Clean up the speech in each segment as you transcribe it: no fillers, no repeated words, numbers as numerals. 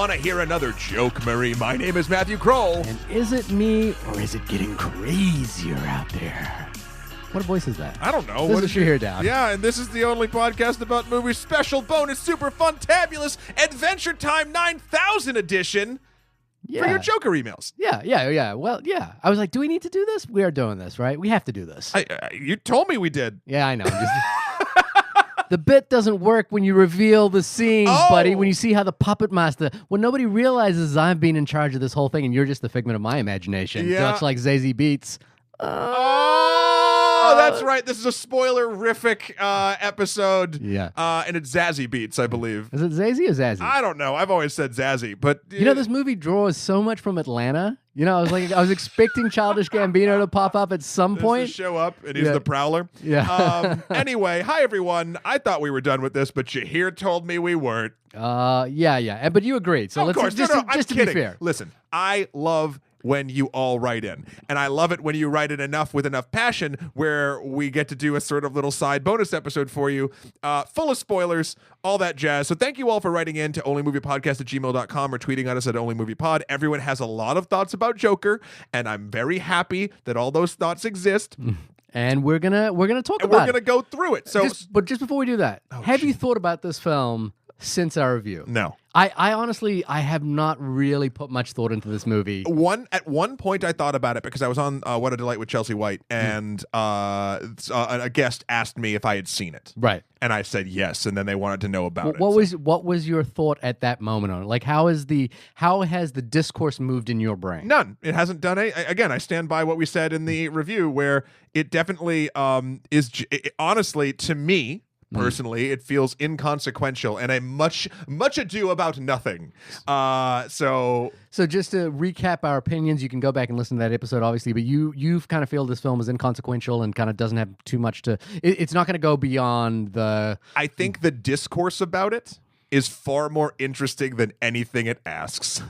Want to hear another joke, Marie? My name is Matthew Kroll. And is it me, or is it getting crazier out there? What voice is that? I don't know. This is Shahir Dowd. Yeah, and this is the only podcast about movies, special bonus, super fun, tabulous, Adventure Time 9000 edition for your Joker emails. Yeah. Well, yeah. I was like, do we need to do this? We are doing this, right? We have to do this. You told me we did. Yeah, I know. The bit doesn't work when you reveal the scenes, buddy. When you see how the puppet master, when nobody realizes I've been in charge of this whole thing and you're just the figment of my imagination. Yeah. Much like Zazie Beetz. Oh, that's right. This is a spoiler-rific episode. Yeah. And it's Zazie Beetz, I believe. Is it Zazie or Zazie? I don't know. I've always said Zazie, but You know, this movie draws so much from Atlanta. You know, I was expecting Childish Gambino to pop up at some point. To show up, and he's the Prowler. Yeah. Anyway, hi everyone. I thought we were done with this, but Shahir told me we weren't. Yeah. But you agreed. So Of course. just I'm to be kidding. fair. Listen, I love when you all write in. And I love it when you write in enough with enough passion where we get to do a sort of little side bonus episode for you, full of spoilers, all that jazz. So thank you all for writing in to onlymoviepodcast@gmail.com or tweeting at us at onlymoviepod. Everyone has a lot of thoughts about Joker, and I'm very happy that all those thoughts exist. And we're gonna talk And about we're going to go through it. So, but just before we do that, have you thought about this film since our review? no. I honestly, I have not really put much thought into this movie. At one point, I thought about it because I was on What a Delight with Chelsea White, and a guest asked me if I had seen it, Right. and I said yes, and then they wanted to know about it. What was your thought at that moment on it? Like, how has the discourse moved in your brain? None. It hasn't done any. Again, I stand by what we said in the review, where it definitely honestly, to me. Personally, it feels inconsequential and a much ado about nothing. So just to recap our opinions, you can go back and listen to that episode, obviously. But you've kind of feel this film is inconsequential and kind of doesn't have too much to. It's not going to go beyond the. I think the discourse about it is far more interesting than anything it asks.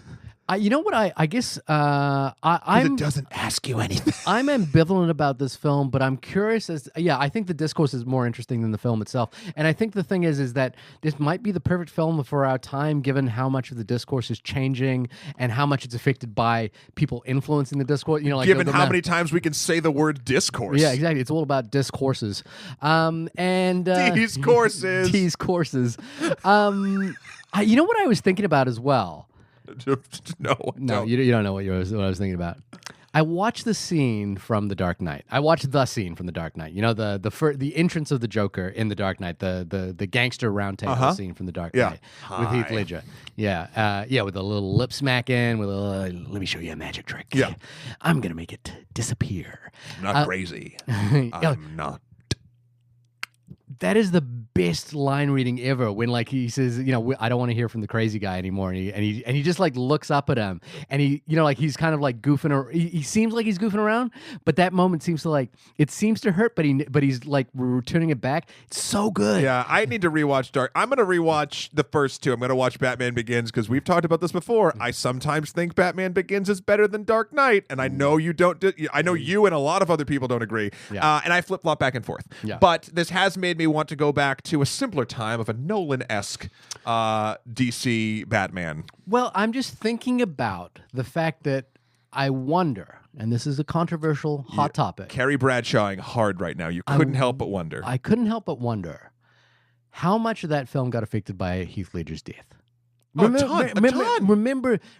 You know what? I guess It doesn't ask you anything. I'm ambivalent about this film, but I'm curious I think the discourse is more interesting than the film itself. And I think the thing is that this might be the perfect film for our time, given how much of the discourse is changing and how much it's affected by people influencing the discourse. You know, like Given how many times we can say the word discourse. Yeah, exactly. It's all about discourses. These courses. These courses. You know what I was thinking about as well? No, you don't know what I was thinking about. I watched the scene from The Dark Knight. I watched the scene from The Dark Knight. You know, the entrance of the Joker in The Dark Knight, the gangster round table scene from The Dark Knight with Heath Ledger. Yeah, with a little lip smack in, with a let me show you a magic trick. Yeah, I'm gonna make it disappear. I'm not crazy. I'm not. That is the best line reading ever. When like he says, you know, I don't want to hear from the crazy guy anymore, and he just like looks up at him, and he, you know, like he's kind of like goofing, or he seems like he's goofing around, but that moment seems to hurt, but he's like returning it back. It's so good. Yeah, I need to rewatch Dark. I'm gonna rewatch the first two. I'm gonna watch Batman Begins because we've talked about this before. I sometimes think Batman Begins is better than Dark Knight, and I know you don't. I know you and a lot of other people don't agree. Yeah. And I flip flop back and forth. Yeah. But this has made me want to go back to a simpler time of a Nolan-esque DC Batman. Well, I'm just thinking about the fact that I wonder, and this is a controversial hot topic. Carrie Bradshawing hard right now. You couldn't help but wonder. I couldn't help but wonder how much of that film got affected by Heath Ledger's death. A ton.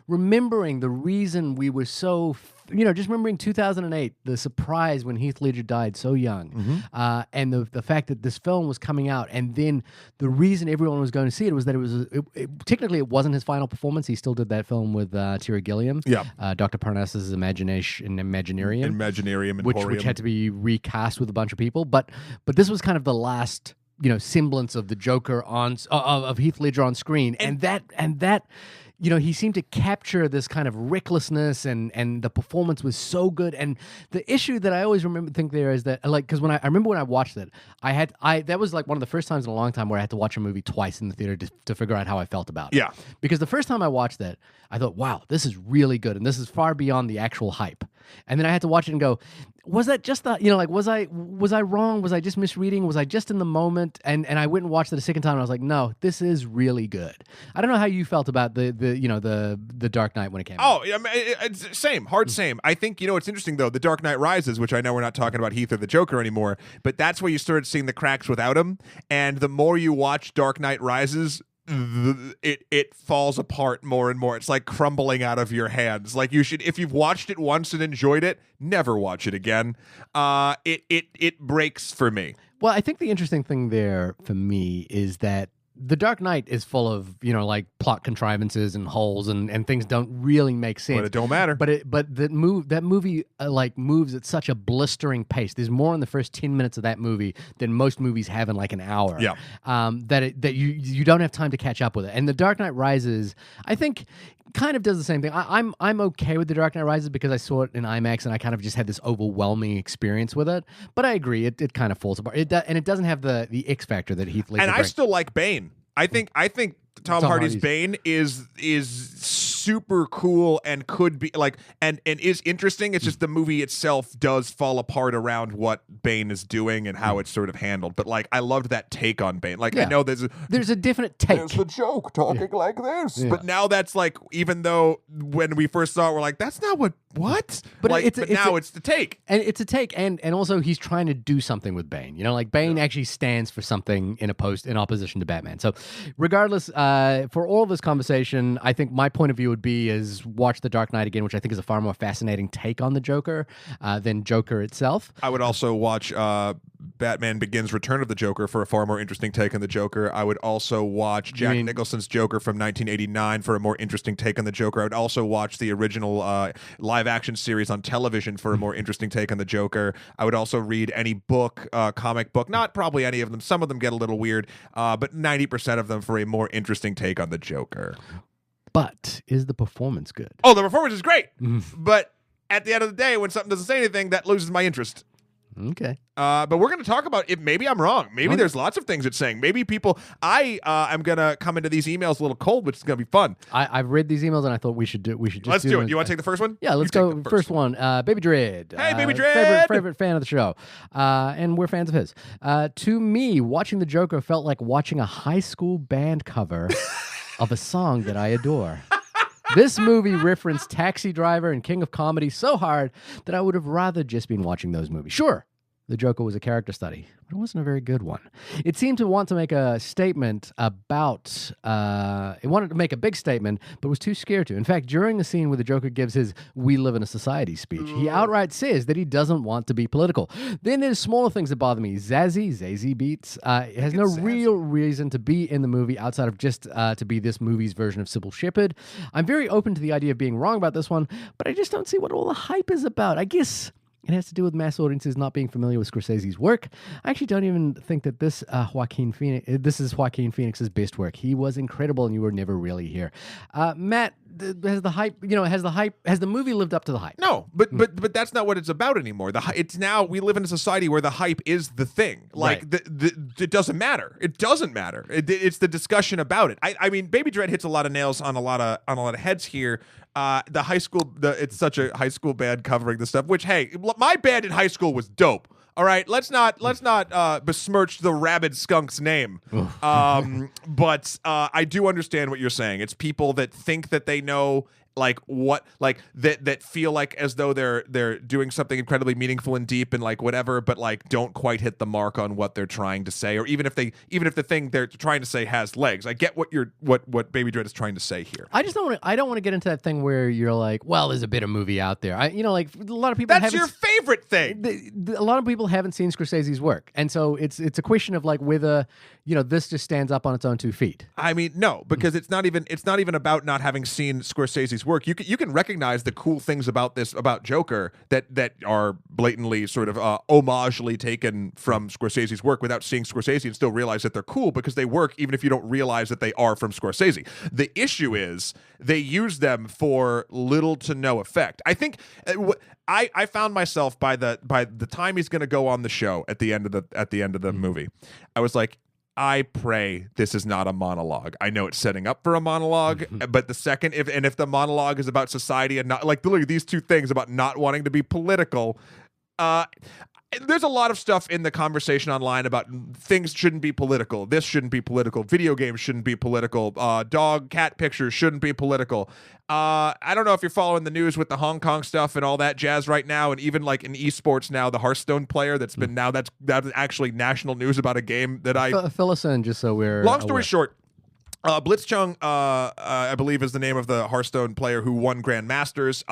Remembering the reason we were so, just remembering 2008, the surprise when Heath Ledger died so young, and the fact that this film was coming out, and then the reason everyone was going to see it was that technically it wasn't his final performance. He still did that film with Terry Gilliam, Dr. Parnassus's Imaginarium, which had to be recast with a bunch of people, but this was kind of the last semblance of the Joker of Heath Ledger on screen, and that he seemed to capture this kind of recklessness, and the performance was so good. And the issue that I always think there is that, like, because I remember when I watched it, that was like one of the first times in a long time where I had to watch a movie twice in the theater to figure out how I felt about it. Yeah, because the first time I watched it, I thought, wow, this is really good, and this is far beyond the actual hype. and then I had to watch it and go, was that just the, like, was I wrong? Was I just misreading? Was I just in the moment? And I went and watched it a second time, and I was like, no, this is really good. I don't know how you felt about the Dark Knight when it came out. Oh, I mean, it's same, hard same. I think, it's interesting, though, The Dark Knight Rises, which I know we're not talking about Heath or the Joker anymore, but that's where you started seeing the cracks without him. And the more you watch Dark Knight Rises, it falls apart more and more. It's like crumbling out of your hands. Like, you should, if you've watched it once and enjoyed it, never watch it again. It breaks for me. Well, I think the interesting thing there for me is that The Dark Knight is full of, like plot contrivances and holes and things don't really make sense. But it don't matter. But that movie like moves at such a blistering pace. There's more in the first 10 minutes of that movie than most movies have in like an hour. Yeah. That you don't have time to catch up with it. And The Dark Knight Rises, I think, kind of does the same thing. I'm okay with The Dark Knight Rises because I saw it in IMAX and I kind of just had this overwhelming experience with it. But I agree, it kind of falls apart. And it doesn't have the X factor that Heath Ledger And I brings. still like Bane. I think Tom Hardy's Bane is super cool and could be like and is interesting. It's just the movie itself does fall apart around what Bane is doing and how it's sort of handled. But like, I loved that take on Bane. Like, I know there's a definite take. There's the joke talking like this. But now that's like, even though when we first saw it, we're like, that's not what. But like, now it's the take. And it's a take, and also he's trying to do something with Bane. Like Bane actually stands for something in opposition to Batman. So regardless, for all this conversation, I think my point of view would be is watch The Dark Knight again, which I think is a far more fascinating take on the Joker than Joker itself. I would also watch Batman Begins: Return of the Joker for a far more interesting take on the Joker. I would also watch Jack Nicholson's Joker from 1989 for a more interesting take on the Joker. I would also watch the original live-action series on television for a more interesting take on the Joker. I would also read any book, comic book, not probably any of them. Some of them get a little weird, but 90% of them for a more interesting take on the Joker. But is the performance good? Oh, the performance is great. But at the end of the day, when something doesn't say anything, that loses my interest. Okay. But we're going to talk about it. Maybe I'm wrong. Maybe there's lots of things it's saying. Maybe people. I'm going to come into these emails a little cold, which is going to be fun. I've read these emails and I thought we should just Let's do it. You want to take the first one? Yeah, let's go. First one. Baby Dread. Hey, Baby Dread. Favorite fan of the show, and we're fans of his. To me, watching the Joker felt like watching a high school band cover of a song that I adore. This movie referenced Taxi Driver and King of Comedy so hard that I would have rather just been watching those movies. Sure, the Joker was a character study, but it wasn't a very good one. It seemed to want to make a statement about, it wanted to make a big statement, but was too scared to. In fact, during the scene where the Joker gives his "We Live in a Society" speech, he outright says that he doesn't want to be political. Then there's smaller things that bother me. Zazie Beetz has no real reason to be in the movie outside of just to be this movie's version of Sybil Shepherd. I'm very open to the idea of being wrong about this one, but I just don't see what all the hype is about. I guess it has to do with mass audiences not being familiar with Scorsese's work. I actually don't even think that this is Joaquin Phoenix's best work. He was incredible, and you were never really here. Matt, has the movie lived up to the hype? No, but that's not what it's about anymore. It's now we live in a society where the hype is the thing. Like it doesn't matter. It doesn't matter. It's the discussion about it. I mean, Baby Dread hits a lot of nails on a lot of heads here. The high school, it's such a high school band covering this stuff. Which, hey, my band in high school was dope. All right, let's not besmirch the Rabid Skunk's name. But I do understand what you're saying. It's people that think that they know that feel like as though they're doing something incredibly meaningful and deep and like whatever, but like don't quite hit the mark on what they're trying to say, or even if the thing they're trying to say has legs. I get what Baby Dread is trying to say here. I don't want to get into that thing where you're like, well, there's a better movie out there. Like a lot of people. That's your favorite thing. A lot of people haven't seen Scorsese's work, and so it's a question of like whether this just stands up on its own 2 feet. I mean, no, because it's not even about not having seen Scorsese's work. You can recognize the cool things about Joker that are blatantly sort of homagely taken from Scorsese's work without seeing Scorsese and still realize that they're cool because they work even if you don't realize that they are from Scorsese. The issue is they use them for little to no effect. I think I found myself by the time he's going to go on the show at the end of the movie, I was like, I pray this is not a monologue. I know it's setting up for a monologue, but the second, if the monologue is about society and not like literally these two things about not wanting to be political, there's a lot of stuff in the conversation online about things shouldn't be political. This shouldn't be political. Video games shouldn't be political. Dog, cat pictures shouldn't be political. I don't know if you're following the news with the Hong Kong stuff and all that jazz right now, and even like in esports now, the Hearthstone player that's been now that's actually national news about a game that Fill us in just so we're long story aware. short. Blitzchung, I believe, is the name of the Hearthstone player who won Grandmasters.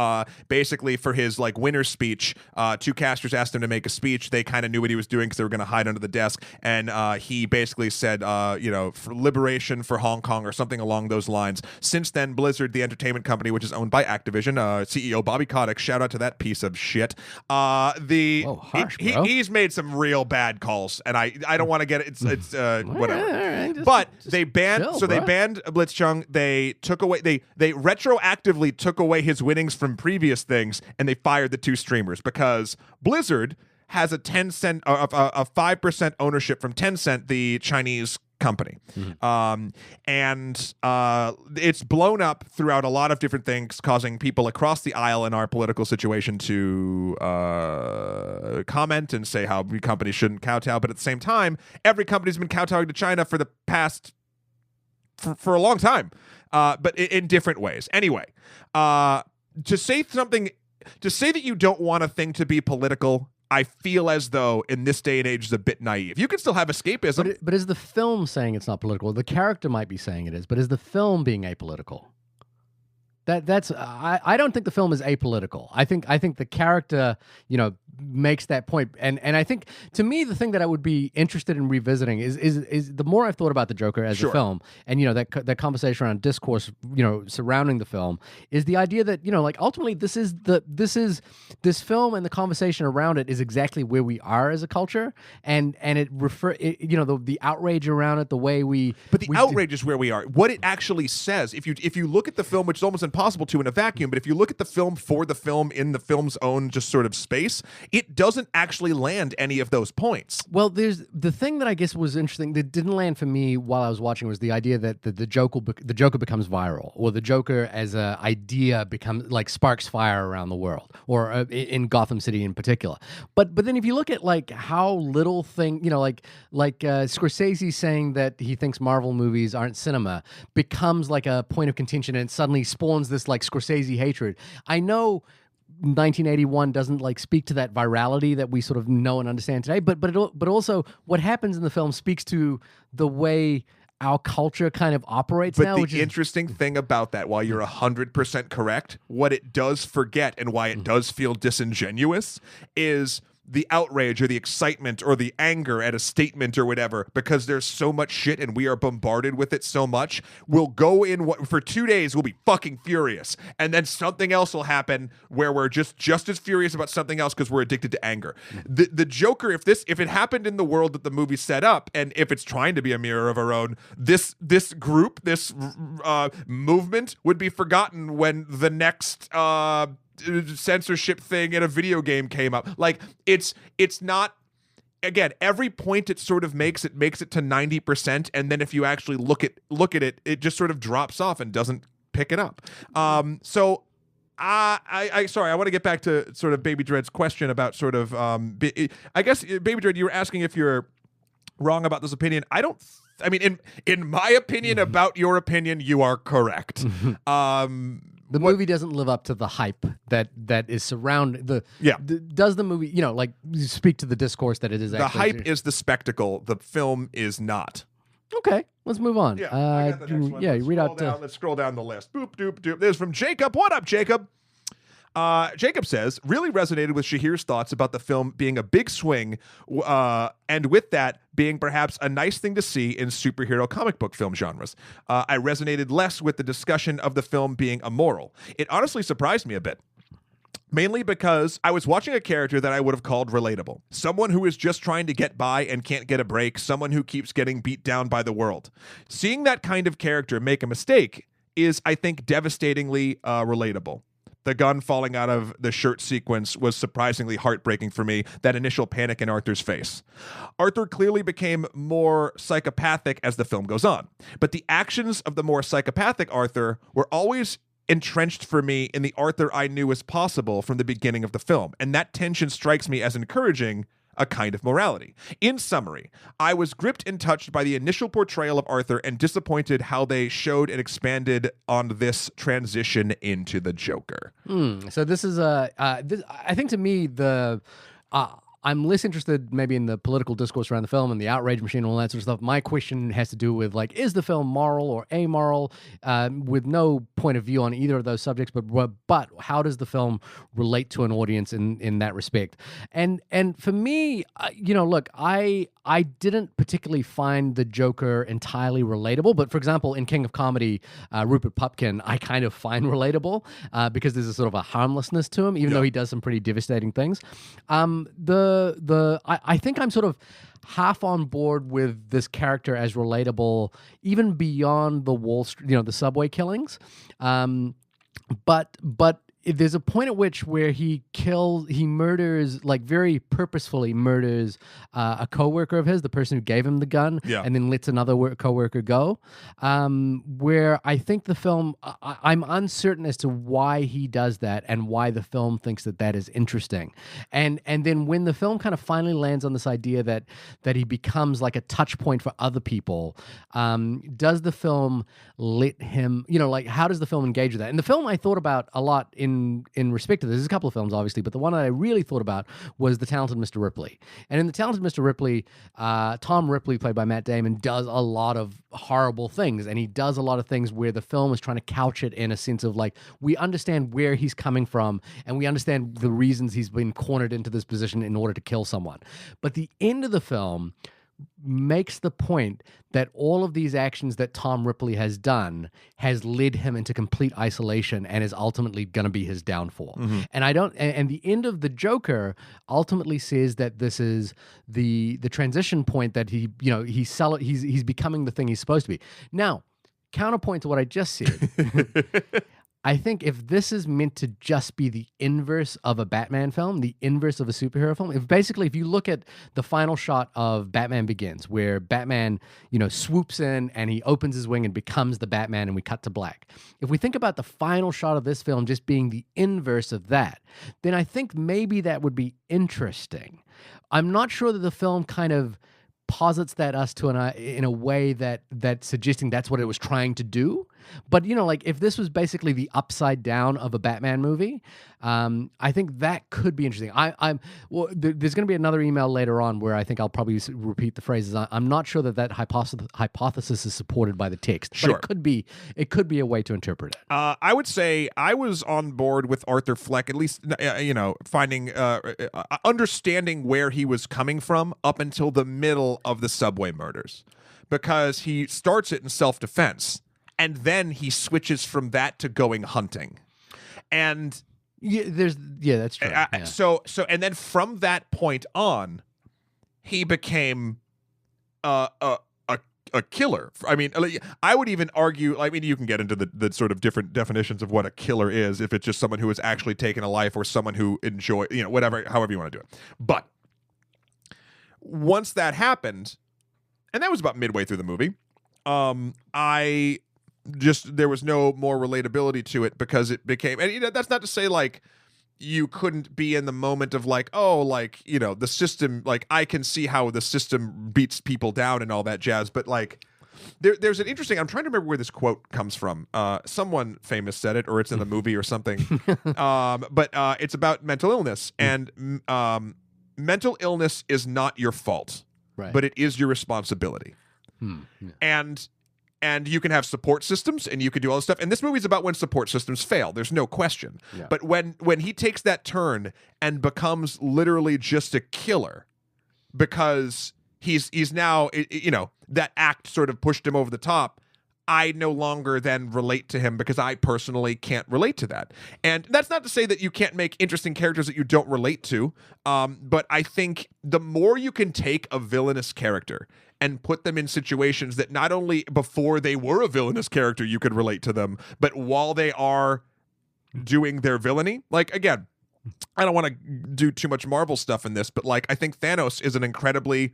Basically, for his like winner speech, two casters asked him to make a speech. They kind of knew what he was doing because they were going to hide under the desk, and he basically said, for liberation for Hong Kong or something along those lines. Since then, Blizzard, the entertainment company, which is owned by Activision, CEO Bobby Kotick, shout out to that piece of shit. Harsh, bro. He's made some real bad calls, and I don't want to get it. It's whatever. All right, But they banned chill, They bro. banned Blitzchung. They took away they retroactively took away his winnings from previous things, and they fired the two streamers because Blizzard has a 5% ownership from Tencent, the Chinese company. And it's blown up throughout a lot of different things, causing people across the aisle in our political situation to comment and say how companies shouldn't kowtow. But at the same time, every company's been kowtowing to China for the past for a long time, but in different ways. Anyway, to say that you don't want a thing to be political, I feel as though in this day and age is a bit naive. You can still have escapism. But is the film saying it's not political? The character might be saying it is, but is the film being apolitical? I don't think the film is apolitical. I think the character, makes that point. And I think, to me, the thing that I would be interested in revisiting is the more I've thought about the Joker as a film, and that conversation around discourse, surrounding the film, is the idea that ultimately this film and the conversation around it is exactly where we are as a culture, and the outrage around it, the way we. But the outrage is where we are. What it actually says, if you look at the film, which is almost impossible to in a vacuum, but if you look at the film for the film in the film's own just sort of space, it doesn't actually land any of those points. Well, there's the thing that I guess was interesting that didn't land for me while I was watching was the idea that the Joker becomes viral, or the Joker as an idea becomes like sparks fire around the world, or in Gotham City in particular. But then if you look at like how little thing, Scorsese saying that he thinks Marvel movies aren't cinema becomes like a point of contention, and suddenly spawns this like Scorsese hatred. I know 1981 doesn't like speak to that virality that we sort of know and understand today, but also what happens in the film speaks to the way our culture kind of operates now. But the interesting thing about that, while you're 100% correct, what it does forget and why it does feel disingenuous is the outrage or the excitement or the anger at a statement or whatever, because there's so much shit and we are bombarded with it so much. We'll go in for 2 days, we'll be fucking furious, and then something else will happen where we're just as furious about something else because we're addicted to anger. The Joker, if it happened in the world that the movie set up, and if it's trying to be a mirror of our own, this group, this movement would be forgotten when the next censorship thing in a video game came up. Like it's not, again, every point it sort of makes it to 90%, and then if you actually look at it, it just sort of drops off and doesn't pick it up. So I sorry, I want to get back to sort of Baby Dread's question about sort of I guess Baby Dread, you were asking if you're wrong about this opinion. I mean, in my opinion about your opinion, you are correct. The movie doesn't live up to the hype that is surrounding the. Yeah. Does the movie, speak to the discourse that it is? The hype is the spectacle. The film is not. Okay, let's move on. Yeah, I got the next one. You read out. Let's scroll down the list. Boop doop doop. This is from Jacob. What up, Jacob? Jacob says, really resonated with Shahir's thoughts about the film being a big swing, and with that being perhaps a nice thing to see in superhero comic book film genres. I resonated less with the discussion of the film being immoral. It honestly surprised me a bit. Mainly because I was watching a character that I would have called relatable. Someone who is just trying to get by and can't get a break. Someone who keeps getting beat down by the world. Seeing that kind of character make a mistake is, I think, devastatingly relatable. The gun falling out of the shirt sequence was surprisingly heartbreaking for me, that initial panic in Arthur's face. Arthur clearly became more psychopathic as the film goes on, but the actions of the more psychopathic Arthur were always entrenched for me in the Arthur I knew as possible from the beginning of the film, and that tension strikes me as encouraging a kind of morality. In summary, I was gripped and touched by the initial portrayal of Arthur and disappointed how they showed and expanded on this transition into the Joker. So this is I think to me I'm less interested maybe in the political discourse around the film and the outrage machine and all that sort of stuff. My question has to do with, like, is the film moral or amoral, with no point of view on either of those subjects, but how does the film relate to an audience in that respect? And for me, look, I didn't particularly find the Joker entirely relatable, but for example, in King of Comedy, Rupert Pupkin, I kind of find relatable because there's a sort of a harmlessness to him, even though he does some pretty devastating things. I think I'm sort of half on board with this character as relatable, even beyond the Wall Street, the subway killings. But there's a point at which where he murders, like very purposefully murders a coworker of his, the person who gave him the gun, and then lets another coworker go. Where I think the film, I'm uncertain as to why he does that and why the film thinks that is interesting. And then when the film kind of finally lands on this idea that he becomes like a touch point for other people, does the film let him, how does the film engage with that? And the film I thought about a lot in respect to this. There's a couple of films, obviously, but the one that I really thought about was The Talented Mr. Ripley. And in The Talented Mr. Ripley, Tom Ripley, played by Matt Damon, does a lot of horrible things, and he does a lot of things where the film is trying to couch it in a sense of, like, we understand where he's coming from, and we understand the reasons he's been cornered into this position in order to kill someone. But the end of the film makes the point that all of these actions that Tom Ripley has done has led him into complete isolation and is ultimately going to be his downfall. Mm-hmm. And the end of the Joker ultimately says that this is the transition point that he's becoming the thing he's supposed to be. Now, counterpoint to what I just said. I think if this is meant to just be the inverse of a Batman film, the inverse of a superhero film, if you look at the final shot of Batman Begins, where Batman, swoops in and he opens his wing and becomes the Batman, and we cut to black. If we think about the final shot of this film just being the inverse of that, then I think maybe that would be interesting. I'm not sure that the film kind of posits that in a way that suggesting that's what it was trying to do. But, if this was basically the upside down of a Batman movie, I think that could be interesting. There's going to be another email later on where I think I'll probably repeat the phrases. I'm not sure that hypothesis is supported by the text. Sure. But it could be a way to interpret it. I would say I was on board with Arthur Fleck, at least, finding, understanding where he was coming from up until the middle of the subway murders, because he starts it in self-defense. And then he switches from that to going hunting, and that's true. So and then from that point on, he became a killer. I mean, I would even argue. I mean, you can get into the sort of different definitions of what a killer is, if it's just someone who has actually taken a life or someone who whatever, however you want to do it. But once that happened, and that was about midway through the movie, there was no more relatability to it, because it became, and that's not to say like you couldn't be in the moment of like, the system, like I can see how the system beats people down and all that jazz, but like there's an interesting, I'm trying to remember where this quote comes from. Someone famous said it, or it's in the movie or something. But it's about mental illness, and mental illness is not your fault, right, but it is your responsibility. Yeah. And you can have support systems, and you can do all this stuff. And this movie's about when support systems fail. There's no question. Yeah. But when he takes that turn and becomes literally just a killer, because he's now, that act sort of pushed him over the top, I no longer then relate to him, because I personally can't relate to that. And that's not to say that you can't make interesting characters that you don't relate to. But I think the more you can take a villainous character and put them in situations that not only before they were a villainous character you could relate to them, but while they are doing their villainy. Like, again, I don't want to do too much Marvel stuff in this, but like I think Thanos is an incredibly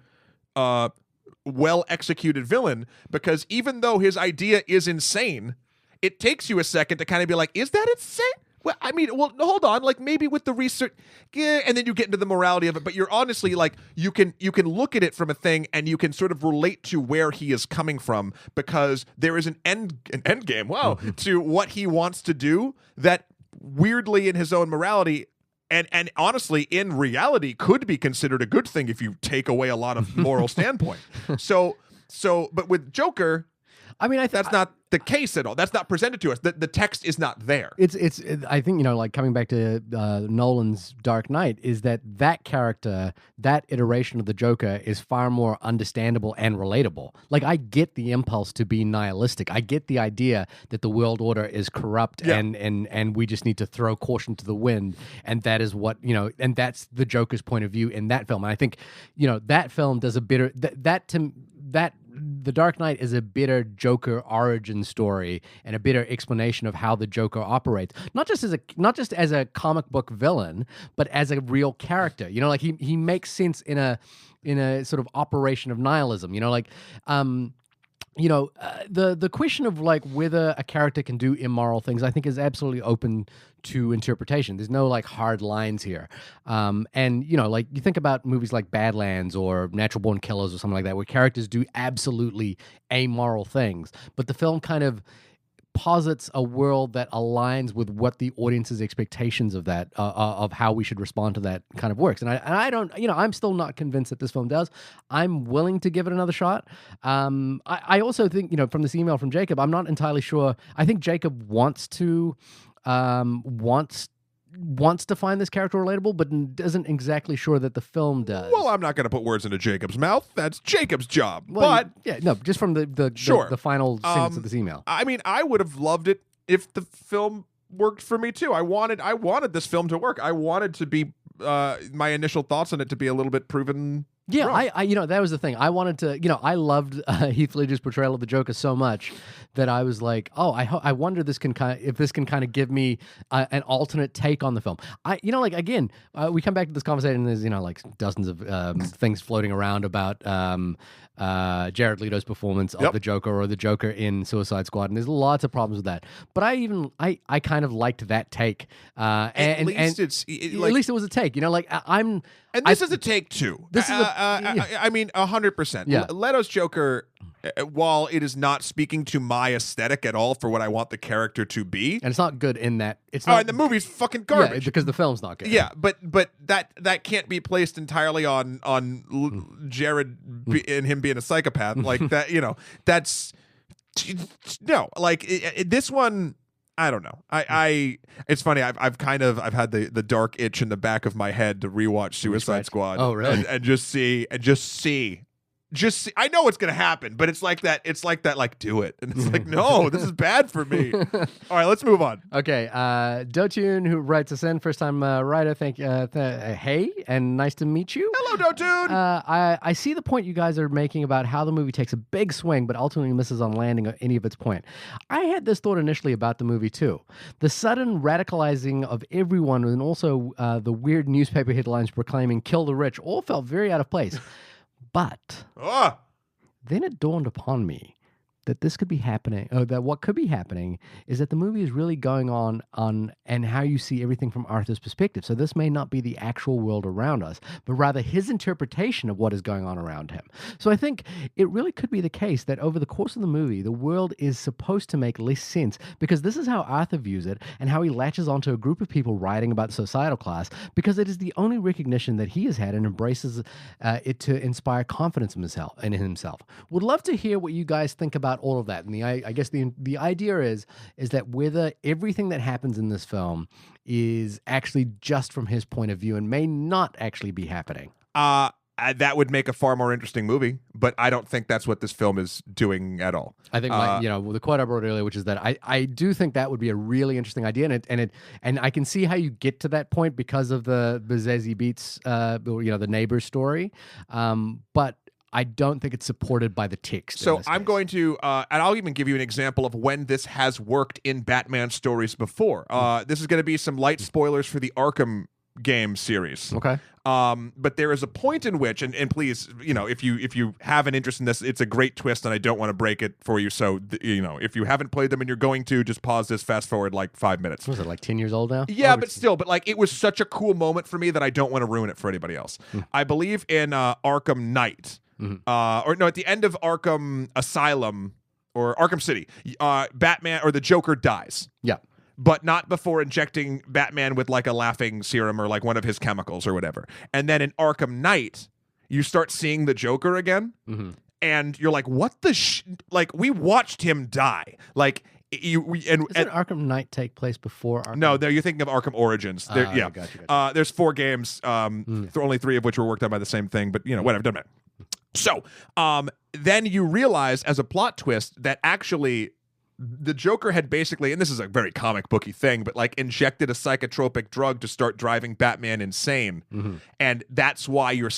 well executed villain, because even though his idea is insane, it takes you a second to kind of be like, is that insane? Well, I mean, well, hold on. Like, maybe with the research, yeah, and then you get into the morality of it. But you're honestly like, you can look at it from a thing, and you can sort of relate to where he is coming from, because there is an end game. Wow, to what he wants to do that weirdly in his own morality. And honestly, in reality, could be considered a good thing if you take away a lot of moral standpoint. So, but with Joker, I mean, that's not the case at all. That's not presented to us. The text is not there. I think, like coming back to Nolan's Dark Knight, is that character, that iteration of the Joker is far more understandable and relatable. Like, I get the impulse to be nihilistic. I get the idea that the world order is corrupt, and we just need to throw caution to the wind. And that is what, and that's the Joker's point of view in that film. And I think, that film does a better, The Dark Knight is a better Joker origin story and a better explanation of how the Joker operates. Not just as a comic book villain, but as a real character. Like he makes sense in a sort of operation of nihilism. The question of like whether a character can do immoral things, I think, is absolutely open to interpretation. There's no like hard lines here. And like you think about movies like Badlands or Natural Born Killers or something like that, where characters do absolutely amoral things, but the film kind of posits a world that aligns with what the audience's expectations of that, of how we should respond to that kind of works. And I don't, I'm still not convinced that this film does. I'm willing to give it another shot. I also think, from this email from Jacob, I'm not entirely sure. I think Jacob wants to find this character relatable, but isn't exactly sure that the film does. Well, I'm not going to put words into Jacob's mouth. That's Jacob's job. Well, just from the final sentence of this email. I mean, I would have loved it if the film worked for me too. I wanted this film to work. I wanted to be my initial thoughts on it to be a little bit proven. Yeah, wrong. I that was the thing. I wanted to, I loved Heath Ledger's portrayal of the Joker so much that I was like, oh, I wonder if this can kind of give me an alternate take on the film. Again, we come back to this conversation and there's, like dozens of things floating around about Jared Leto's performance of the Joker or the Joker in Suicide Squad, and there's lots of problems with that. But I kind of liked that take. At least it was a take. And this is a take too. This is I mean, 100%. Yeah. Leto's Joker, while it is not speaking to my aesthetic at all for what I want the character to be, and it's not good in that. It's not. And the movie's fucking garbage because the film's not good. Yeah, but that can't be placed entirely on Jared and him being a psychopath like that. That's no, like this one. I don't know. It's funny. I've had the dark itch in the back of my head to rewatch Suicide Squad. Oh, really? And just see. I know what's gonna happen, but it's like that. Like, do it, and it's like, no, this is bad for me. All right, let's move on. Okay, Dotune, who writes us in, first time writer. Thank hey, and nice to meet you. Hello, Dotune. I see the point you guys are making about how the movie takes a big swing, but ultimately misses on landing any of its point. I had this thought initially about the movie too. The sudden radicalizing of everyone, and also the weird newspaper headlines proclaiming "kill the rich," all felt very out of place. But then it dawned upon me that this could be happening, or that what could be happening is that the movie is really going on and how you see everything from Arthur's perspective. So this may not be the actual world around us, but rather his interpretation of what is going on around him. So I think it really could be the case that over the course of the movie, the world is supposed to make less sense because this is how Arthur views it and how he latches onto a group of people writing about the societal class because it is the only recognition that he has had and embraces it to inspire confidence in himself. Would love to hear what you guys think about all of that. And I guess the idea is that whether everything that happens in this film is actually just from his point of view and may not actually be happening. That would make a far more interesting movie, but I don't think that's what this film is doing at all. I think, the quote I wrote earlier, which is that I do think that would be a really interesting idea, and I can see how you get to that point because of the Zazie Beetz, the neighbor story, but I don't think it's supported by the text. So I'm going to, and I'll even give you an example of when this has worked in Batman stories before. This is going to be some light spoilers for the Arkham game series. Okay. But there is a point in which, and please, if you have an interest in this, it's a great twist, and I don't want to break it for you. So, if you haven't played them and you're going to, just pause this, fast forward like 5 minutes. Was it like 10 years old now? Yeah, but still, like it was such a cool moment for me that I don't want to ruin it for anybody else. I believe in Arkham Knight, or no, at the end of Arkham Asylum or Arkham City, Batman or the Joker dies. Yeah. But not before injecting Batman with like a laughing serum or like one of his chemicals or whatever. And then in Arkham Knight, you start seeing the Joker again, and you're like, "What the like?" We watched him die. Like Doesn't Arkham Knight take place before Arkham? No, you're thinking of Arkham Origins. Yeah, gotcha. There's 4 games, only 3 of which were worked on by the same thing. But whatever, doesn't matter. So then you realize as a plot twist that actually the Joker had basically, and this is a very comic booky thing, but like injected a psychotropic drug to start driving Batman insane. And that's why he's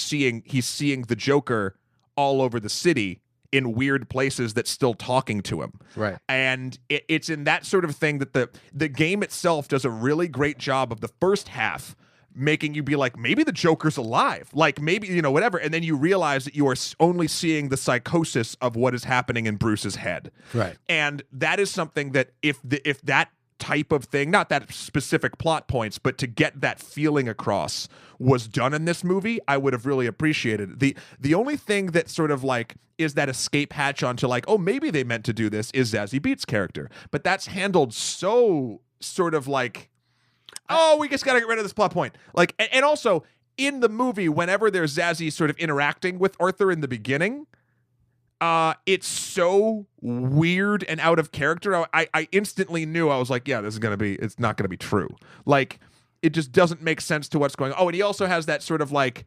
seeing the Joker all over the city in weird places that's still talking to him. Right. And it's in that sort of thing that the game itself does a really great job of the first half making you be like, maybe the Joker's alive, like maybe, whatever. And then you realize that you are only seeing the psychosis of what is happening in Bruce's head. Right. And that is something that if that type of thing, not that specific plot points, but to get that feeling across was done in this movie, I would have really appreciated it. The only thing that sort of like is that escape hatch onto like, oh, maybe they meant to do this is Zazie Beetz' character. But that's handled so sort of like, oh, we just got to get rid of this plot point. Like, and also in the movie, whenever there's Zazie sort of interacting with Arthur in the beginning, it's so weird and out of character. I instantly knew, I was like, yeah, it's not going to be true. Like, it just doesn't make sense to what's going on. Oh, and he also has that sort of like,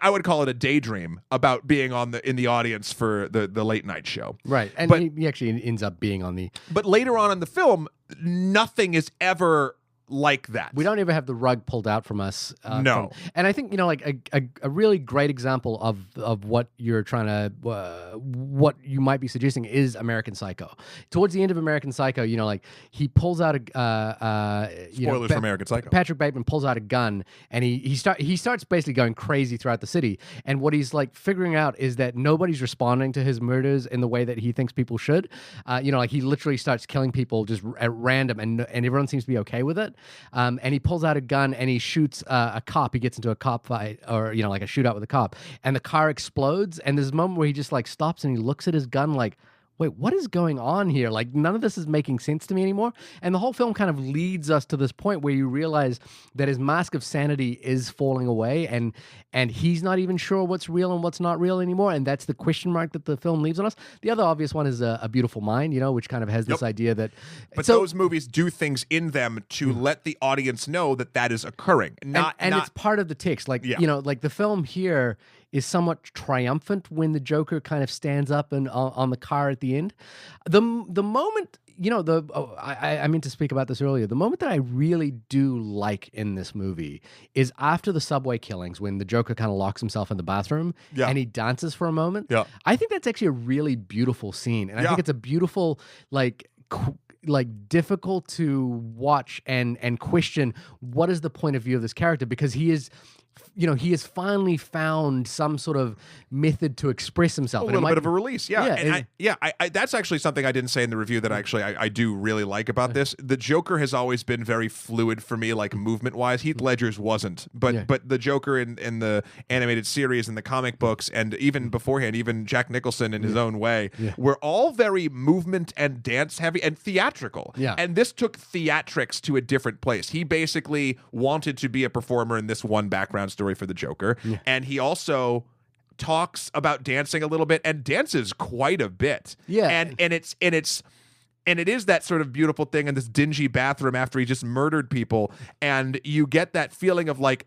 I would call it a daydream about being in the audience for the late night show. Right. And he actually ends up being on the... But later on in the film, nothing is ever like that. We don't ever have the rug pulled out from us. No. And I think, like a really great example of what you're trying to, what you might be suggesting is American Psycho. Towards the end of American Psycho, like he pulls out Spoilers for American Psycho. Patrick Bateman pulls out a gun and he starts basically going crazy throughout the city. And what he's like figuring out is that nobody's responding to his murders in the way that he thinks people should. Like he literally starts killing people just at random and everyone seems to be okay with it. And he pulls out a gun and he shoots a cop. He gets into a cop fight or, like a shootout with a cop. And the car explodes. And there's a moment where he just like stops and he looks at his gun like, wait, what is going on here? Like, none of this is making sense to me anymore. And the whole film kind of leads us to this point where you realize that his mask of sanity is falling away and he's not even sure what's real and what's not real anymore. And that's the question mark that the film leaves on us. The other obvious one is A Beautiful Mind, which kind of has this idea that... But those movies do things in them to let the audience know that is occurring. And it's part of the text. Like, like the film here is somewhat triumphant when the Joker kind of stands up and on the car at the end. The moment, I meant to speak about this earlier. The moment that I really do like in this movie is after the subway killings when the Joker kind of locks himself in the bathroom and he dances for a moment. Yeah. I think that's actually a really beautiful scene. And I think it's a beautiful, like difficult to watch and question what is the point of view of this character, because he is... he has finally found some sort of method to express himself. A little bit of a release, yeah. Yeah, and that's actually something I didn't say in the review that I do really like about this. The Joker has always been very fluid for me, like movement-wise. Heath Ledger's wasn't, but the Joker in the animated series and the comic books, and even beforehand, even Jack Nicholson in his own way, were all very movement and dance-heavy and theatrical. Yeah. And this took theatrics to a different place. He basically wanted to be a performer in this one background story for the Joker, and he also talks about dancing a little bit and dances quite a bit. Yeah, and it is that sort of beautiful thing in this dingy bathroom after he just murdered people, and you get that feeling of like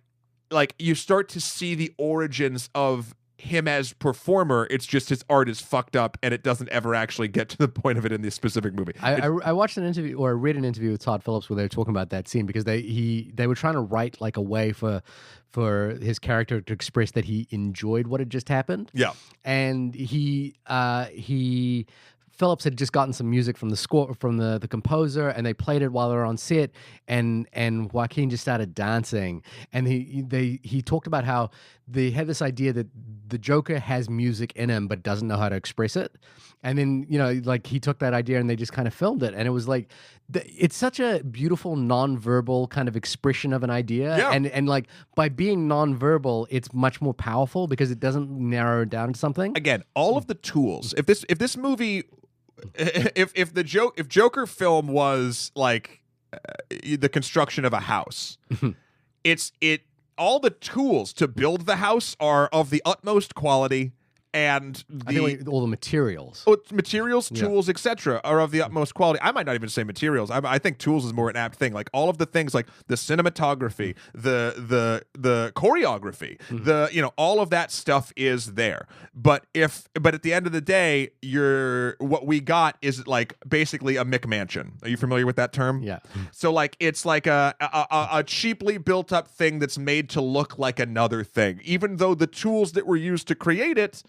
you start to see the origins of him as performer. It's just his art is fucked up, and it doesn't ever actually get to the point of it in this specific movie. I watched an interview or read an interview with Todd Phillips where they were talking about that scene because they were trying to write like a way for his character to express that he enjoyed what had just happened. Yeah. And Phillips had just gotten some music from the score from the composer, and they played it while they were on set, and Joaquin just started dancing, and he talked about how they had this idea that the Joker has music in him but doesn't know how to express it, and then like he took that idea and they just kind of filmed it, and it was like it's such a beautiful nonverbal kind of expression of an idea, yeah. and like by being nonverbal, it's much more powerful because it doesn't narrow it down to something. Again, all of the tools. If this movie. If Joker film was like the construction of a house, all the tools to build the house are of the utmost quality, and all the materials, tools, etc., are of the utmost quality. I might not even say materials. I think tools is more an apt thing. Like all of the things, like the cinematography, the choreography, all of that stuff is there. But at the end of the day, what we got is like basically a McMansion. Are you familiar with that term? Yeah. So like it's like a cheaply built up thing that's made to look like another thing, even though the tools that were used to create it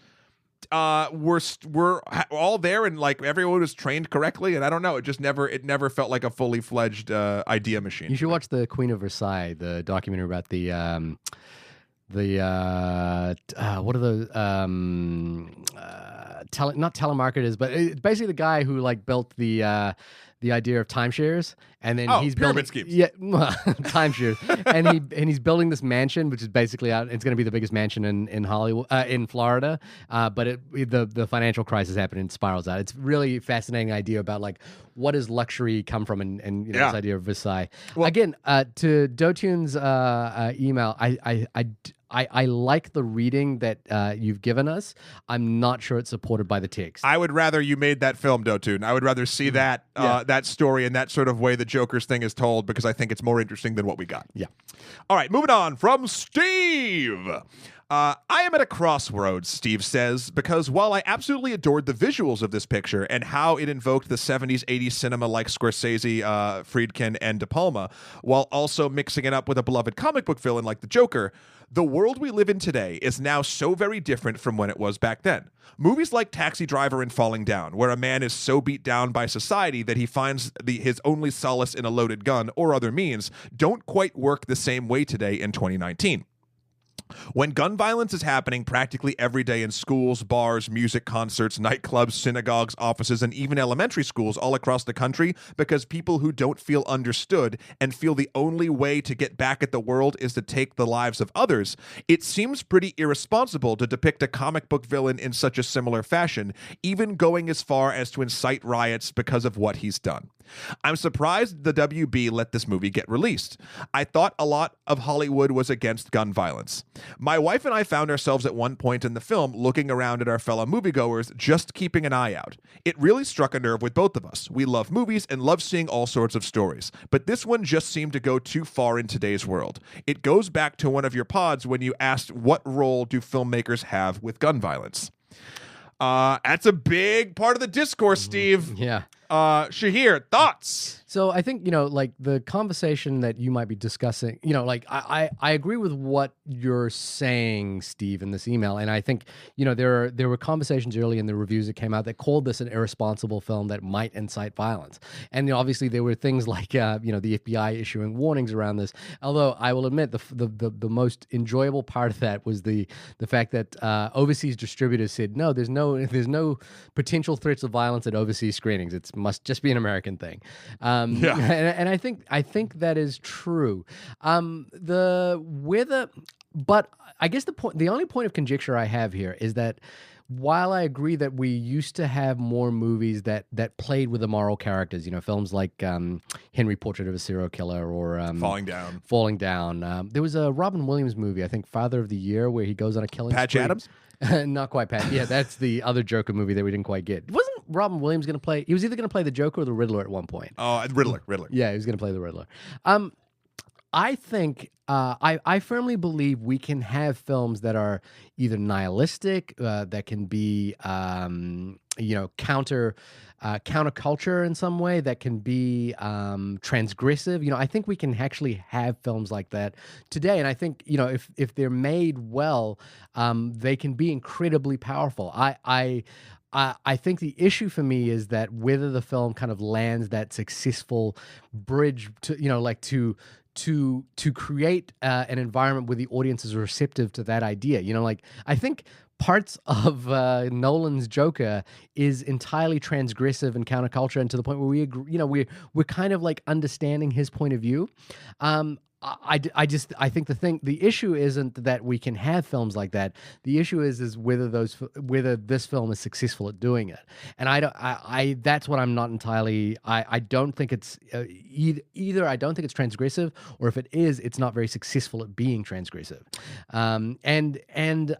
were all there, and like everyone was trained correctly, and I don't know, it never felt like a fully fledged idea machine. You should watch the Queen of Versailles, the documentary about what are those not telemarketers, but it's basically the guy who like built the idea of timeshares, and then he's building schemes. Yeah, timeshares, and he's building this mansion, which is basically it's going to be the biggest mansion in Hollywood, in Florida. But the financial crisis happened and it spirals out. It's really fascinating idea about like what does luxury come from, and this idea of Versailles. Well, again, to Dotun's email, I like the reading that you've given us. I'm not sure it's supported by the text. I would rather you made that film, Dotun. I would rather see that that story in that sort of way the Joker's thing is told, because I think it's more interesting than what we got. Yeah. All right, moving on from Steve. I am at a crossroads, Steve says, because while I absolutely adored the visuals of this picture and how it invoked the 70s, 80s cinema like Scorsese, Friedkin, and De Palma, while also mixing it up with a beloved comic book villain like the Joker, the world we live in today is now so very different from when it was back then. Movies like Taxi Driver and Falling Down, where a man is so beat down by society that he finds his only solace in a loaded gun or other means, don't quite work the same way today in 2019. When gun violence is happening practically every day in schools, bars, music concerts, nightclubs, synagogues, offices, and even elementary schools all across the country, because people who don't feel understood and feel the only way to get back at the world is to take the lives of others, it seems pretty irresponsible to depict a comic book villain in such a similar fashion, even going as far as to incite riots because of what he's done. I'm surprised the WB let this movie get released. I thought a lot of Hollywood was against gun violence. My wife and I found ourselves at one point in the film looking around at our fellow moviegoers, just keeping an eye out. It really struck a nerve with both of us. We love movies and love seeing all sorts of stories, but this one just seemed to go too far in today's world. It goes back to one of your pods when you asked what role do filmmakers have with gun violence. That's a big part of the discourse, Steve. Yeah. Shahir, thoughts? So I think, like the conversation that you might be discussing, like I agree with what you're saying, Steve, in this email. And I think, there were conversations early in the reviews that came out that called this an irresponsible film that might incite violence. And obviously there were things like, the FBI issuing warnings around this. Although I will admit the most enjoyable part of that was the fact that overseas distributors said, no, there's no potential threats of violence at overseas screenings. It must just be an American thing. And I think that is true. But I guess the only point of conjecture I have here is that while I agree that we used to have more movies that played with the moral characters, films like Henry Portrait of a Serial Killer or Falling Down. There was a Robin Williams movie, I think Father of the Year, where he goes on a killing Patch spree. Adams? Not quite Pat. Yeah, that's the other Joker movie that we didn't quite get. Wasn't Robin Williams going to play? He was either going to play the Joker or the Riddler at one point. Oh, Riddler. Yeah, he was going to play the Riddler. I think I firmly believe we can have films that are either nihilistic, that can be, counterculture in some way, that can be transgressive. I think we can actually have films like that today, and I think if they're made well, they can be incredibly powerful. I think the issue for me is that whether the film kind of lands that successful bridge to to create an environment where the audience is receptive to that idea. I think parts of Nolan's Joker is entirely transgressive and counterculture, and to the point where we agree, we're kind of like understanding his point of view. I think the issue isn't that we can have films like that. The issue is whether this film is successful at doing it. And that's what I'm not entirely. I don't think it's either. I don't think it's transgressive, or if it is, it's not very successful at being transgressive. And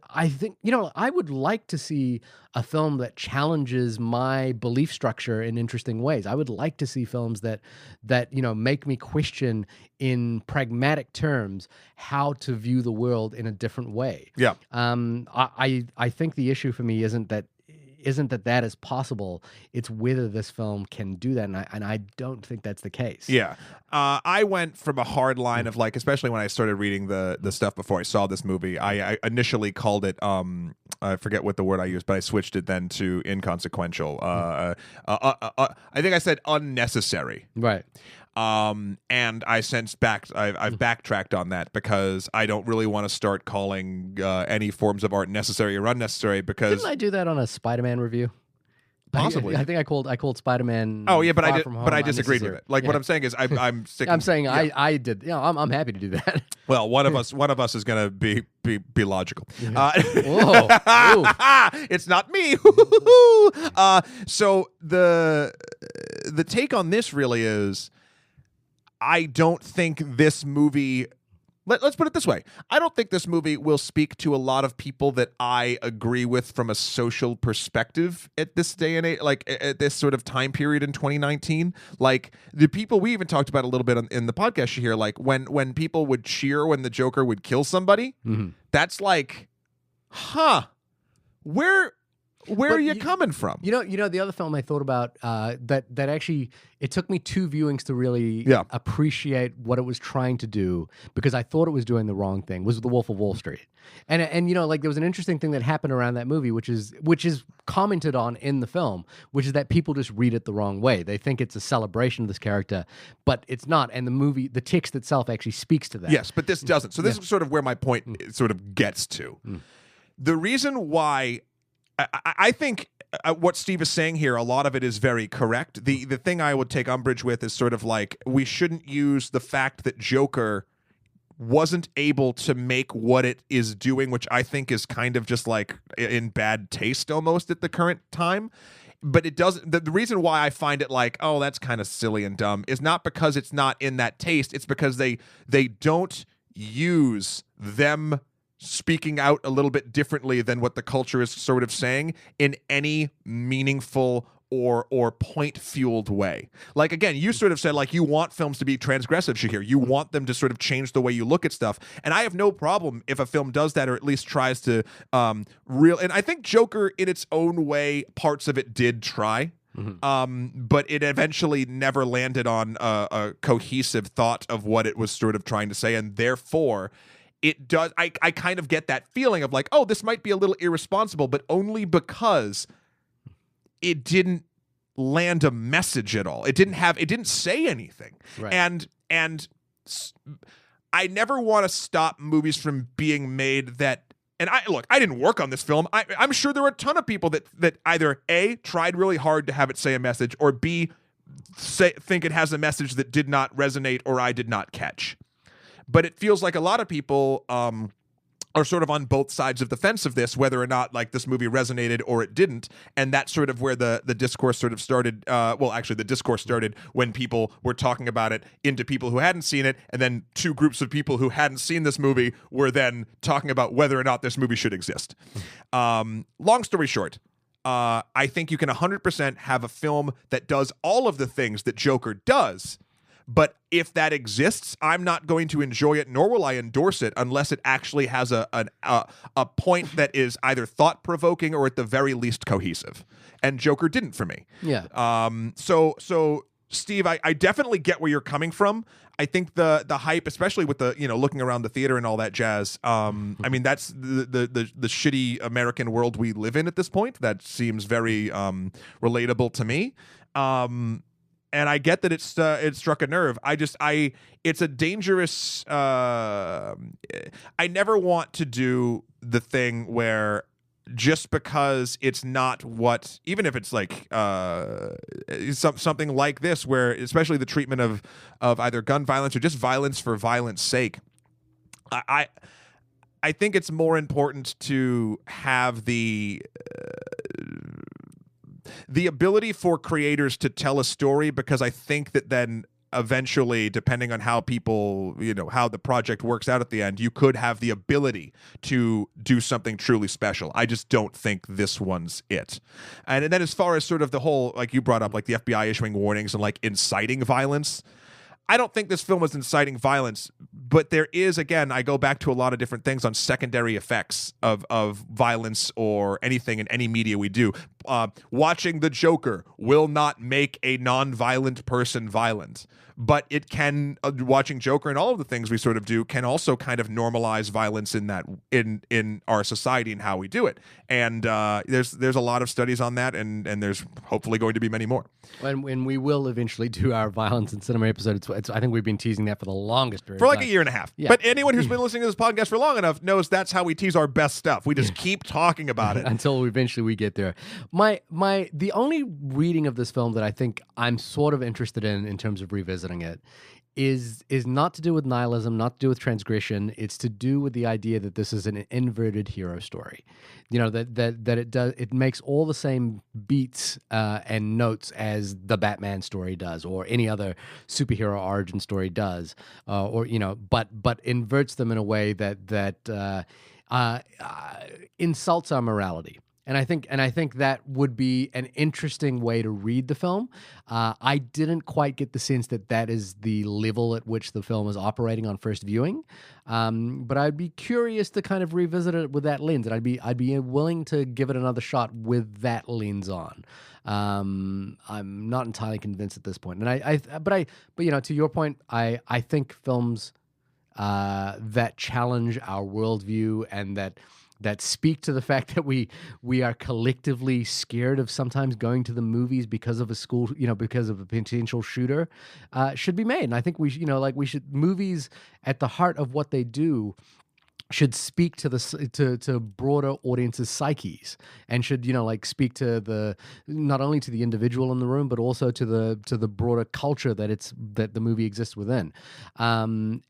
I think I would like to see a film that challenges my belief structure in interesting ways. I would like to see films that make me question in pragmatic terms how to view the world in a different way. Yeah. I think the issue for me isn't that is possible. It's whether this film can do that, and I don't think that's the case. Yeah. I went from a hard line of especially when I started reading the stuff before I saw this movie, I initially called it, I forget what the word I used, but I switched it then to inconsequential. I think I said unnecessary. Right. And I since I've backtracked on that because I don't really want to start calling any forms of art necessary or unnecessary, because Didn't I do that on a Spider-Man review? Possibly. I think I called Spider-Man. Oh yeah, but Far From Home I disagreed with it. What I'm saying is I'm sticking. I'm saying I did. I'm happy to do that. Well, one of us is going to be logical. Whoa. It's not me. So the take on this really is, I don't think this movie. Let's put it this way. I don't think this movie will speak to a lot of people that I agree with from a social perspective at this day and age, at this sort of time period in 2019. The people we even talked about a little bit in the podcast here, when people would cheer when the Joker would kill somebody, that's where are you coming from? The other film I thought about that actually it took me 2 viewings to really appreciate what it was trying to do, because I thought it was doing the wrong thing, was The Wolf of Wall Street. And there was an interesting thing that happened around that movie, which is commented on in the film, which is that people just read it the wrong way. They think it's a celebration of this character, but it's not. And the text itself actually speaks to that. Yes, but this doesn't. So this is sort of where my point sort of gets to. The reason why I think what Steve is saying here, a lot of it is very correct. The thing I would take umbrage with is sort of we shouldn't use the fact that Joker wasn't able to make what it is doing, which I think is kind of just in bad taste almost at the current time. But it doesn't. The reason why I find it oh, that's kind of silly and dumb is not because it's not in that taste. It's because they don't use them speaking out a little bit differently than what the culture is sort of saying in any meaningful or point-fueled way. Again, you sort of said you want films to be transgressive, Shahir. You want them to sort of change the way you look at stuff. And I have no problem if a film does that, or at least tries to and I think Joker in its own way, parts of it did try. But it eventually never landed on a cohesive thought of what it was sort of trying to say, and therefore it does. I kind of get that feeling of oh, this might be a little irresponsible, but only because it didn't land a message at all. It didn't say anything. Right. And I never want to stop movies from being made that. And I didn't work on this film. I'm sure there were a ton of people that either A, tried really hard to have it say a message, or B, think it has a message that did not resonate or I did not catch. But it feels like a lot of people are sort of on both sides of the fence of this, whether or not this movie resonated or it didn't. And that's sort of where the discourse sort of started. Actually, the discourse started when people were talking about it into people who hadn't seen it. And then 2 groups of people who hadn't seen this movie were then talking about whether or not this movie should exist. Long story short, I think you can 100% have a film that does all of the things that Joker does, But if that exists, I'm not going to enjoy it, nor will I endorse it unless it actually has a point that is either thought provoking or at the very least cohesive. And Joker didn't for me. Yeah. So Steve, I definitely get where you're coming from. I think the hype, especially with the looking around the theater and all that jazz. I mean, that's the shitty American world we live in at this point. That seems very relatable to me. And I get that it struck a nerve. It's a dangerous. I never want to do the thing where, just because it's not what, even if it's like something like this, where especially the treatment of either gun violence or just violence for violence sake, I think it's more important to have the ability for creators to tell a story, because I think that then eventually, depending on how people, how the project works out at the end, you could have the ability to do something truly special. I just don't think this one's it. And then as far as sort of the whole, like you brought up, like the FBI issuing warnings and like inciting violence, I don't think this film was inciting violence, but there is, again, I go back to a lot of different things on secondary effects of violence or anything in any media we do. Watching The Joker will not make a non-violent person violent, but it can, watching Joker and all of the things we sort of do can also kind of normalize violence in our society and how we do it. And there's a lot of studies on that, and there's hopefully going to be many more. When we will eventually do our violence in cinema episode, I think we've been teasing that for the longest period. For like a year and a half. Yeah. But anyone who's been listening to this podcast for long enough knows that's how we tease our best stuff. We just keep talking about it. Until eventually we get there. The only reading of this film that I think I'm sort of interested in terms of revisiting it is not to do with nihilism, not to do with transgression. It's to do with the idea that this is an inverted hero story. That it makes all the same beats and notes as the Batman story does, or any other superhero origin story does, but inverts them in a way that insults our morality. And I think that would be an interesting way to read the film. I didn't quite get the sense that is the level at which the film is operating on first viewing, but I'd be curious to kind of revisit it with that lens, and I'd be willing to give it another shot with that lens on. I'm not entirely convinced at this point, and but to your point, I think films that challenge our worldview and that speak to the fact that we are collectively scared of sometimes going to the movies because of because of a potential shooter, should be made. And I think movies at the heart of what they do should speak to to broader audiences' psyches, and should speak to not only to the individual in the room, but also to the broader culture that the movie exists within. I'm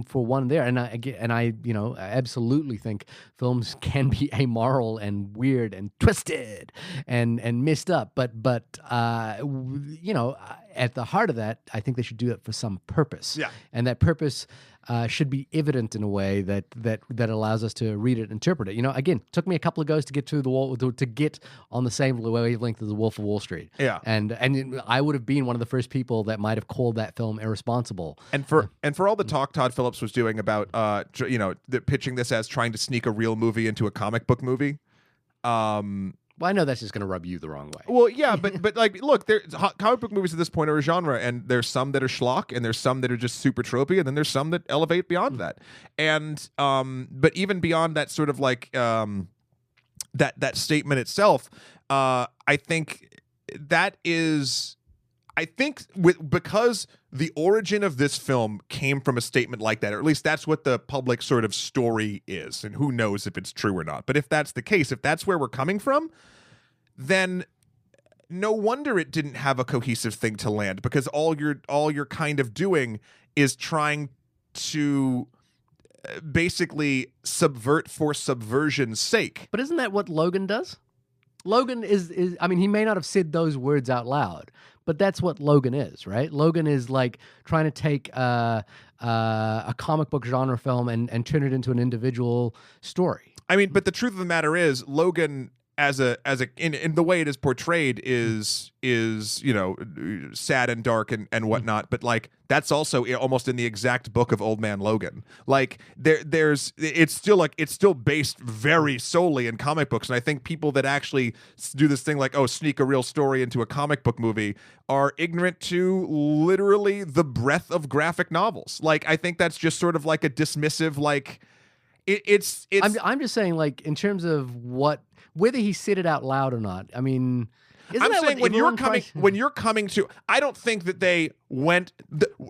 for one there, and I absolutely think films can be amoral and weird and twisted and messed up, but at the heart of that, I think they should do it for some purpose. Yeah. And that purpose should be evident in a way that allows us to read it, interpret it. Again, took me a couple of goes to get to the wall to get on the same wavelength as The Wolf of Wall Street. Yeah. And I would have been one of the first people that might have called that film irresponsible. And for all the talk Todd Phillips was doing about pitching this as trying to sneak a real movie into a comic book movie. Well, I know that's just going to rub you the wrong way. Well, yeah, but like, look, comic book movies at this point are a genre, and there's some that are schlock, and there's some that are just super tropey, and then there's some that elevate beyond that. And but even beyond that sort of like that statement itself, I think that is. I think because the origin of this film came from a statement like that, or at least that's what the public sort of story is, and who knows if it's true or not. But if that's the case, if that's where we're coming from, then no wonder it didn't have a cohesive thing to land, because all you're kind of doing is trying to basically subvert for subversion's sake. But isn't that what Logan does? Logan is I mean, he may not have said those words out loud, but that's what Logan is, right? Logan is like trying to take a comic book genre film and turn it into an individual story. I mean, but the truth of the matter is, Logan in the way it is portrayed is sad and dark and whatnot, but like that's also almost in the exact book of Old Man Logan. Like it's still based very solely in comic books, and I think people that actually do this thing like sneak a real story into a comic book movie are ignorant to literally the breadth of graphic novels. Like I think that's just sort of like a dismissive like it's. I'm just saying, like, in terms of whether he said it out loud or not. I mean, I'm saying when you're coming to, I don't think that they went.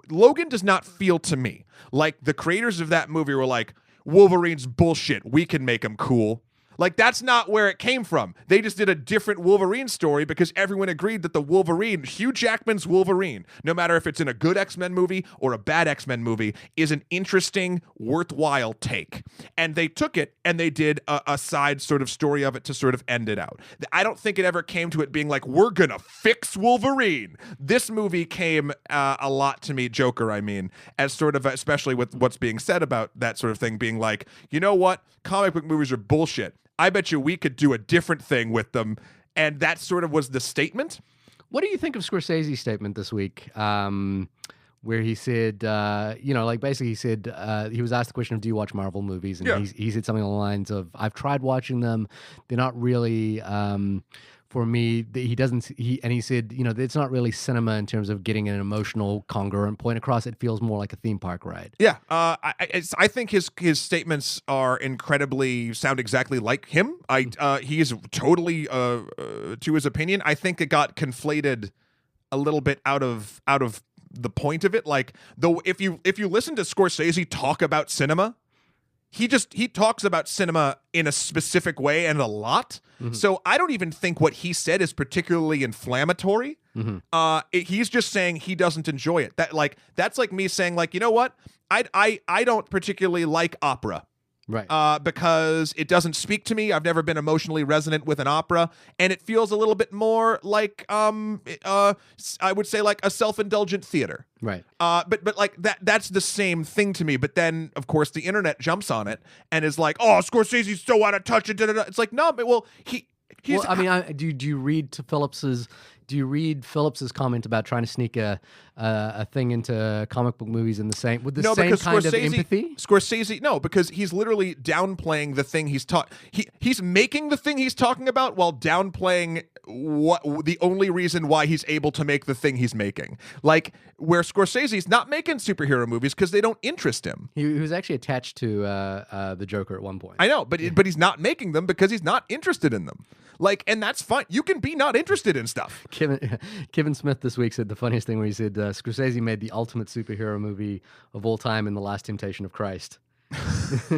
Logan does not feel to me like the creators of that movie were like, Wolverine's bullshit, we can make him cool. Like, that's not where it came from. They just did a different Wolverine story because everyone agreed that the Wolverine, Hugh Jackman's Wolverine, no matter if it's in a good X-Men movie or a bad X-Men movie, is an interesting, worthwhile take. And they took it and they did a side sort of story of it to sort of end it out. I don't think it ever came to it being like, we're gonna fix Wolverine. This movie came a lot to me, Joker, I mean, as sort of, especially with what's being said about that sort of thing, being like, you know what? Comic book movies are bullshit. I bet you we could do a different thing with them. And that sort of was the statement. What do you think of Scorsese's statement this week? Where he said, basically he said, he was asked the question of, do you watch Marvel movies? And he said something along the lines of, I've tried watching them. They're not really, for me. He said, it's not really cinema in terms of getting an emotional, congruent point across. It feels more like a theme park ride. Yeah. I think his statements are incredibly, sound exactly like him. He is totally, to his opinion. I think it got conflated a little bit out of the point of it. Like, though, if you listen to Scorsese talk about cinema, he talks about cinema in a specific way and a lot. Mm-hmm. So I don't even think what he said is particularly inflammatory. Mm-hmm. He's just saying he doesn't enjoy it. That's like me saying, like, you know what? I don't particularly like opera. Right. Because it doesn't speak to me. I've never been emotionally resonant with an opera, and it feels a little bit more like I would say like a self-indulgent theater. Right. But like that's the same thing to me. But then of course the internet jumps on it and is like, oh, Scorsese's so out of touch. It's like, no, but he's. Well, I mean, do you read Phillips's comment about trying to sneak a thing into comic book movies in the same kind of empathy? Scorsese, no, because he's literally downplaying the thing he's making the thing he's talking about while downplaying what the only reason why he's able to make the thing he's making. Like, where Scorsese's not making superhero movies because they don't interest him. He was actually attached to the Joker at one point. I know, but he's not making them because he's not interested in them. Like, and that's fine. You can be not interested in stuff. Kevin Smith this week said the funniest thing where he said Scorsese made the ultimate superhero movie of all time in The Last Temptation of Christ.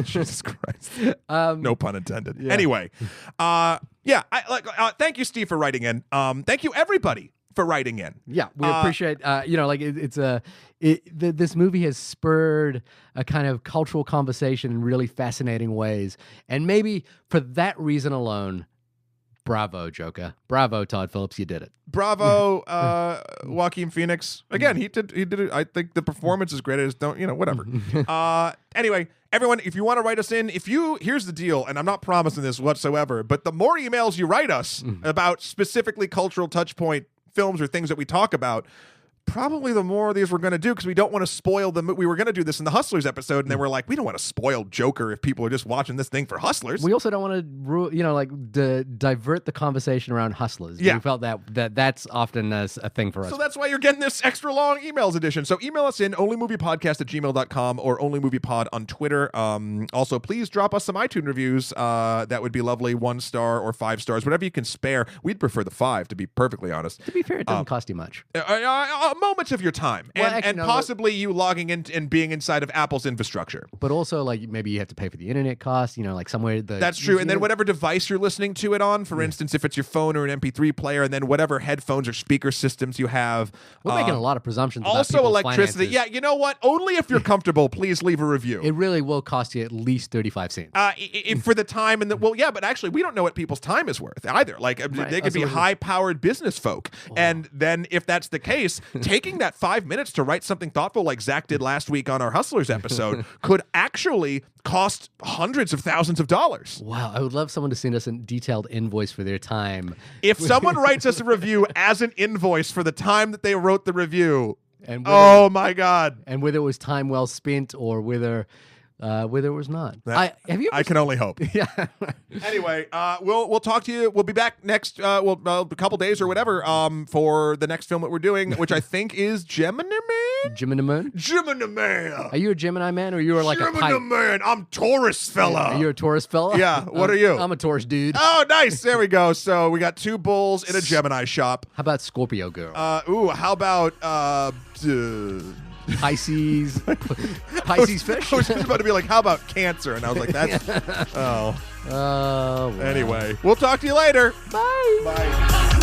Jesus Christ. No pun intended. Yeah. Anyway, thank you, Steve, for writing in. Thank you, everybody, for writing in. Yeah, we appreciate. This movie has spurred a kind of cultural conversation in really fascinating ways, and maybe for that reason alone. Bravo, Joker. Bravo, Todd Phillips. You did it. Bravo, Joaquin Phoenix. Again, he did it. I think the performance is great. I just don't, whatever. Anyway, everyone, if you want to write us in, here's the deal, and I'm not promising this whatsoever, but the more emails you write us about specifically cultural touchpoint films or things that we talk about, probably the more of these we're going to do, because we don't want to spoil them. We were going to do this in the Hustlers episode, and then we're like, we don't want to spoil Joker if people are just watching this thing for Hustlers. We also don't want to, divert the conversation around Hustlers. Yeah. We felt that's often a thing for us. So that's why you're getting this extra long emails edition. So email us in onlymoviepodcast@gmail.com or onlymoviepod on Twitter. Also, please drop us some iTunes reviews. That would be lovely. 1 star or 5 stars, whatever you can spare. We'd prefer the 5, to be perfectly honest. To be fair, it doesn't cost you much. Moments of your time, possibly you logging in and being inside of Apple's infrastructure. But also, like, maybe you have to pay for the internet cost, like somewhere. That's true. And then whatever device you're listening to it on, for instance, if it's your phone or an MP3 player, and then whatever headphones or speaker systems you have. We're making a lot of presumptions. Also, about electricity. finances. Yeah, you know what? Only if you're comfortable, please leave a review. It really will cost you at least 35 cents. For the time but actually, we don't know what people's time is worth either. Like, they could be high-powered business folk, and then if that's the case, taking that 5 minutes to write something thoughtful like Zach did last week on our Hustlers episode could actually cost hundreds of thousands of dollars. Wow, I would love someone to send us a detailed invoice for their time. If someone writes us a review as an invoice for the time that they wrote the review, And oh my God. And whether it was time well spent or whether it was not. That- Have you ever I can only hope. Yeah. Anyway, we'll talk to you. We'll be back next a couple days or whatever for the next film that we're doing, which I think is Gemini Man. Gemini Man? Gemini Man. Are you a Gemini man or you are like a Gemini pipe? Man. I'm Taurus fella. Are you a Taurus fella? Yeah, what are you? I'm a Taurus dude. Oh, nice. There we go. So we got two bulls in a Gemini shop. How about Scorpio girl? How about Pisces. Pisces fish? I was just about to be like, how about Cancer? And I was like, that's oh. Wow. Anyway, we'll talk to you later. Bye. Bye.